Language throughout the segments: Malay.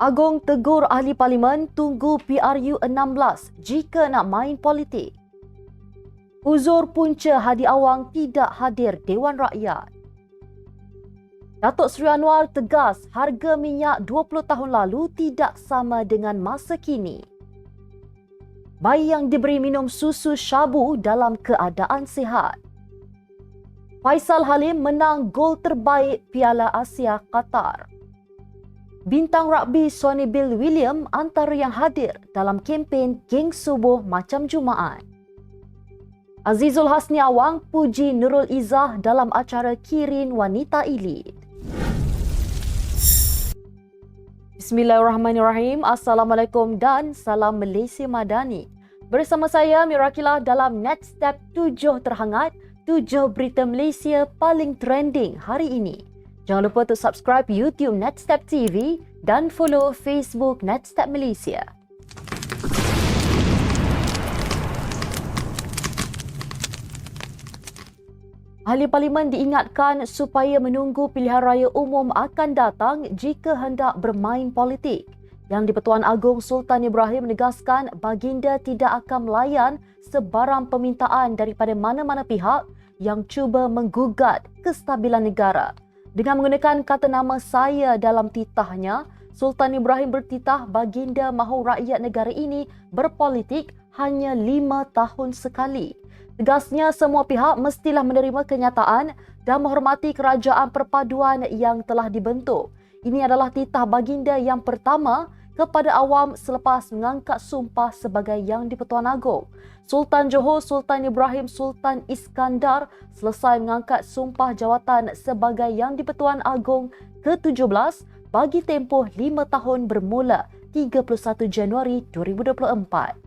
Agong tegur ahli parlimen tunggu PRU 16 jika nak main politik. Uzur punca Hadi Awang tidak hadir Dewan Rakyat. Datuk Seri Anwar tegas harga minyak 20 tahun lalu tidak sama dengan masa kini. Bayi yang diberi minum susu syabu dalam keadaan sihat. Faisal Halim menang gol terbaik Piala Asia Qatar. Bintang rugby Sonny Bill William antara yang hadir dalam kempen Geng Subuh Macam Jumaat. Azizul Hasni Awang puji Nurul Izzah dalam acara Kirin Wanita Elite. Bismillahirrahmanirrahim. Assalamualaikum dan salam Malaysia Madani. Bersama saya Mirakilah dalam Next Step 7 terhangat, 7 berita Malaysia paling trending hari ini. Jangan lupa untuk subscribe YouTube Next Step TV dan follow Facebook Next Step Malaysia. Ahli Parlimen diingatkan supaya menunggu pilihan raya umum akan datang jika hendak bermain politik. Yang di-Pertuan Agong Sultan Ibrahim menegaskan baginda tidak akan melayan sebarang permintaan daripada mana-mana pihak yang cuba menggugat kestabilan negara. Dengan menggunakan kata nama saya dalam titahnya, Sultan Ibrahim bertitah baginda mahu rakyat negara ini berpolitik hanya 5 tahun sekali. Tegasnya semua pihak mestilah menerima kenyataan dan menghormati kerajaan perpaduan yang telah dibentuk. Ini adalah titah baginda yang pertama kepada awam selepas mengangkat sumpah sebagai Yang di-Pertuan Agong. Sultan Johor Sultan Ibrahim Sultan Iskandar selesai mengangkat sumpah jawatan sebagai Yang di-Pertuan Agong ke-17 bagi tempoh 5 tahun bermula 31 Januari 2024.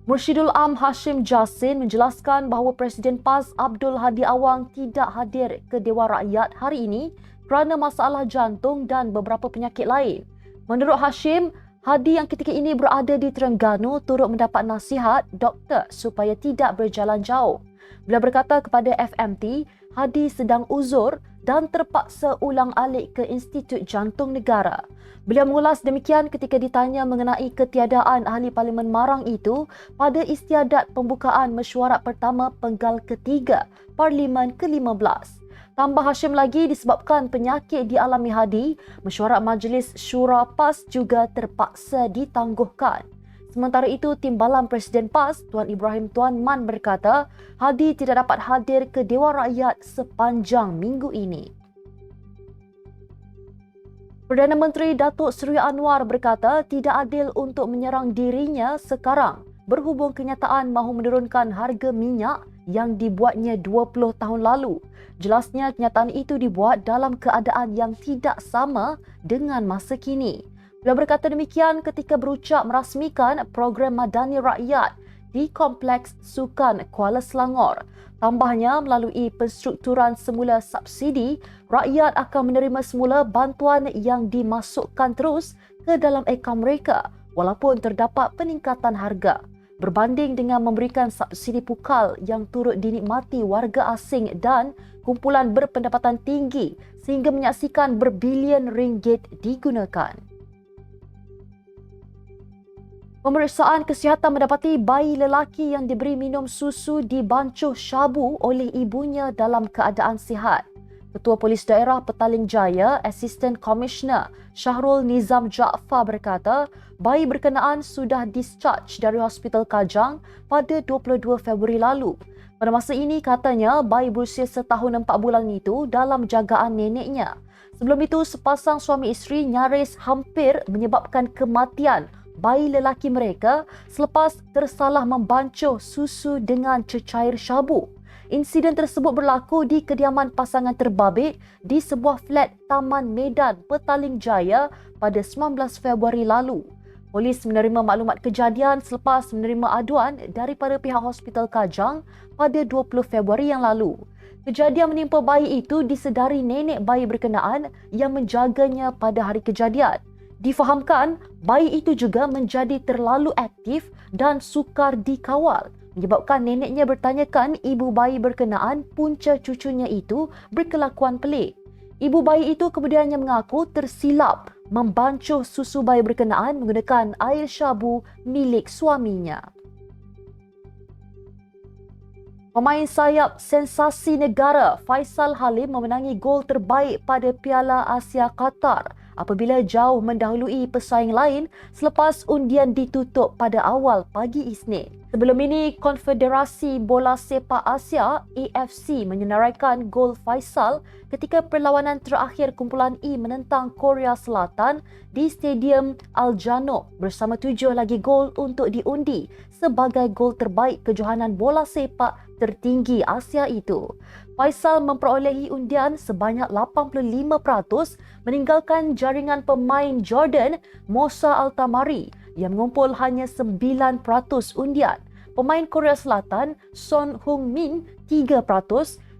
Mursyidul Am Hashim Jassin menjelaskan bahawa Presiden PAS Abdul Hadi Awang tidak hadir ke Dewan Rakyat hari ini kerana masalah jantung dan beberapa penyakit lain. Menurut Hashim, Hadi yang ketika ini berada di Terengganu turut mendapat nasihat doktor supaya tidak berjalan jauh. Beliau berkata kepada FMT, Hadi sedang uzur dan terpaksa ulang alik ke Institut Jantung Negara. Beliau mengulas demikian ketika ditanya mengenai ketiadaan ahli parlimen Marang itu pada istiadat pembukaan mesyuarat pertama penggal ketiga Parlimen ke-15. Tambah Hashim lagi disebabkan penyakit dialami Hadi, mesyuarat Majlis Syura PAS juga terpaksa ditangguhkan. Sementara itu, Timbalan Presiden PAS, Tuan Ibrahim Tuan Man berkata, Hadi tidak dapat hadir ke Dewan Rakyat sepanjang minggu ini. Perdana Menteri Datuk Seri Anwar berkata tidak adil untuk menyerang dirinya sekarang berhubung kenyataan mahu menurunkan harga minyak yang dibuatnya 20 tahun lalu. Jelasnya kenyataan itu dibuat dalam keadaan yang tidak sama dengan masa kini. Beliau berkata demikian ketika berucap merasmikan program Madani Rakyat di Kompleks Sukan Kuala Selangor. Tambahnya, melalui penstrukturan semula subsidi, rakyat akan menerima semula bantuan yang dimasukkan terus ke dalam akaun mereka walaupun terdapat peningkatan harga. Berbanding dengan memberikan subsidi pukal yang turut dinikmati warga asing dan kumpulan berpendapatan tinggi sehingga menyaksikan berbilion ringgit digunakan. Pemeriksaan kesihatan mendapati bayi lelaki yang diberi minum susu dibancuh syabu oleh ibunya dalam keadaan sihat. Ketua Polis Daerah Petaling Jaya, Assistant Commissioner Syahrul Nizam Jaafar berkata, bayi berkenaan sudah discharge dari Hospital Kajang pada 22 Februari lalu. Pada masa ini, katanya, bayi berusia setahun 4 bulan itu dalam jagaan neneknya. Sebelum itu, sepasang suami isteri nyaris hampir menyebabkan kematian bayi lelaki mereka selepas tersalah membancuh susu dengan cecair syabu. Insiden tersebut berlaku di kediaman pasangan terbabit di sebuah flat Taman Medan, Petaling Jaya pada 19 Februari lalu. Polis menerima maklumat kejadian selepas menerima aduan daripada pihak Hospital Kajang pada 20 Februari yang lalu. Kejadian menimpa bayi itu disedari nenek bayi berkenaan yang menjaganya pada hari kejadian. Difahamkan, bayi itu juga menjadi terlalu aktif dan sukar dikawal, menyebabkan neneknya bertanyakan ibu bayi berkenaan punca cucunya itu berkelakuan pelik. Ibu bayi itu kemudiannya mengaku tersilap membancuh susu bayi berkenaan menggunakan air syabu milik suaminya. Pemain sayap sensasi negara Faisal Halim memenangi gol terbaik pada Piala Asia Qatar apabila jauh mendahului pesaing lain selepas undian ditutup pada awal pagi Isnin. Sebelum ini, Konfederasi Bola Sepak Asia AFC menyenaraikan gol Faisal ketika perlawanan terakhir kumpulan E menentang Korea Selatan di Stadium Al Janoub bersama 7 lagi gol untuk diundi sebagai gol terbaik kejohanan bola sepak tertinggi Asia itu. Faisal memperolehi undian sebanyak 85% meninggalkan jaringan pemain Jordan Mosa Altamari yang mengumpul hanya 9% undian. Pemain Korea Selatan Son Heung-min 3%,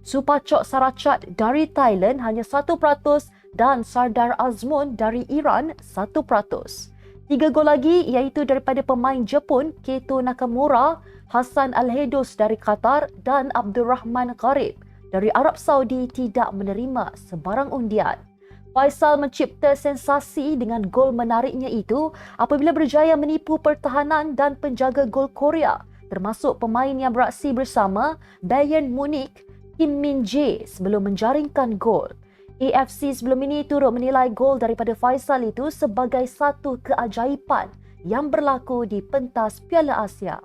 Supachok Saracat dari Thailand hanya 1% dan Sardar Azmoun dari Iran 1%. 3 gol lagi iaitu daripada pemain Jepun Keito Nakamura, Hassan Al-Hedos dari Qatar dan Abdurrahman Gharib dari Arab Saudi tidak menerima sebarang undian. Faisal mencipta sensasi dengan gol menariknya itu apabila berjaya menipu pertahanan dan penjaga gol Korea, termasuk pemain yang beraksi bersama Bayern Munich Kim Min-jae sebelum menjaringkan gol. AFC sebelum ini turut menilai gol daripada Faisal itu sebagai satu keajaiban yang berlaku di pentas Piala Asia.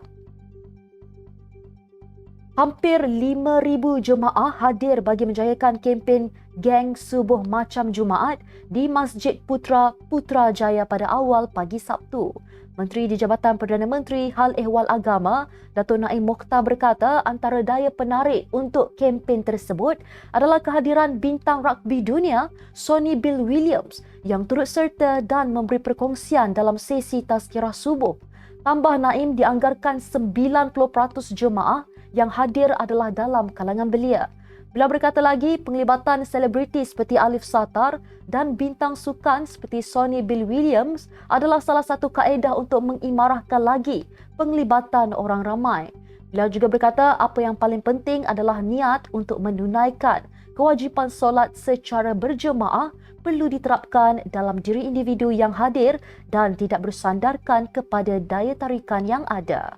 Hampir 5,000 jemaah hadir bagi menjayakan kempen Geng Subuh Macam Jumaat di Masjid Putra Putrajaya pada awal pagi Sabtu. Menteri di Jabatan Perdana Menteri Hal Ehwal Agama, Dato' Naim Mokhtar berkata antara daya penarik untuk kempen tersebut adalah kehadiran bintang rugby dunia Sonny Bill Williams yang turut serta dan memberi perkongsian dalam sesi tazkirah subuh. Tambah Naim dianggarkan 90% jemaah yang hadir adalah dalam kalangan belia. Beliau berkata lagi, penglibatan selebriti seperti Alif Satar dan bintang sukan seperti Sonny Bill Williams adalah salah satu kaedah untuk mengimarahkan lagi penglibatan orang ramai. Beliau juga berkata apa yang paling penting adalah niat untuk menunaikan kewajipan solat secara berjemaah perlu diterapkan dalam diri individu yang hadir dan tidak bersandarkan kepada daya tarikan yang ada.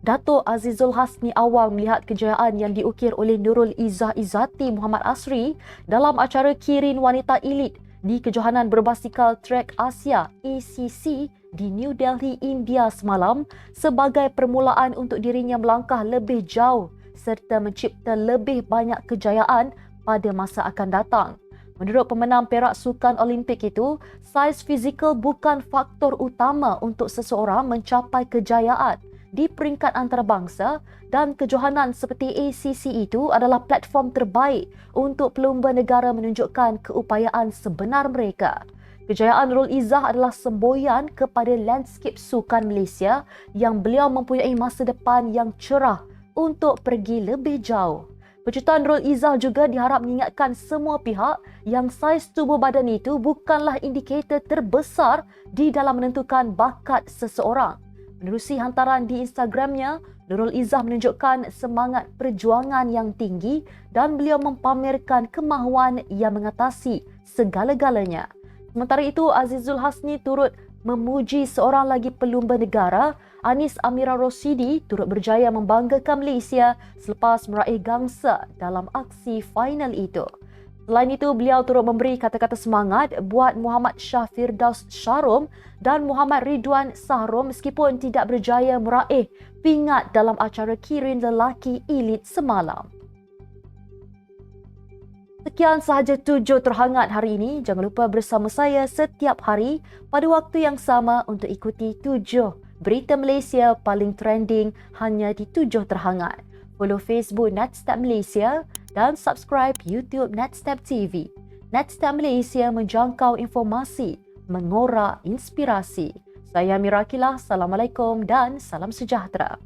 Dato' Azizul Hasni Awang melihat kejayaan yang diukir oleh Nurul Izzah Izzati Muhammad Asri dalam acara Kirin Wanita Elit di kejohanan berbasikal trek Asia ACC di New Delhi, India semalam sebagai permulaan untuk dirinya melangkah lebih jauh serta mencipta lebih banyak kejayaan pada masa akan datang. Menurut pemenang perak sukan Olimpik itu, saiz fizikal bukan faktor utama untuk seseorang mencapai kejayaan di peringkat antarabangsa dan kejohanan seperti ACC itu adalah platform terbaik untuk pelumba negara menunjukkan keupayaan sebenar mereka. Kejayaan Nurul Izzah adalah semboyan kepada landscape sukan Malaysia yang beliau mempunyai masa depan yang cerah untuk pergi lebih jauh. Penciptaan Nurul Izzah juga diharap mengingatkan semua pihak yang saiz tubuh badan itu bukanlah indikator terbesar di dalam menentukan bakat seseorang. Menerusi hantaran di Instagramnya, Nurul Izzah menunjukkan semangat perjuangan yang tinggi dan beliau mempamerkan kemahuan yang mengatasi segala-galanya. Sementara itu, Azizul Hasni turut memuji seorang lagi pelumba negara, Anis Amira Rosidi turut berjaya membanggakan Malaysia selepas meraih gangsa dalam aksi final itu. Selain itu, beliau turut memberi kata-kata semangat buat Muhammad Shah Firdaus Sharom dan Muhammad Ridwan Sahrom meskipun tidak berjaya meraih pingat dalam acara Kirin Lelaki Elit semalam. Sekian sahaja 7 terhangat hari ini. Jangan lupa bersama saya setiap hari pada waktu yang sama untuk ikuti 7 berita Malaysia paling trending hanya di 7 terhangat. Follow Facebook Netstab Malaysia dan subscribe YouTube Netstab TV. Netstab Malaysia menjangkau informasi, mengorak inspirasi. Saya Mira Akilah, Assalamualaikum dan salam sejahtera.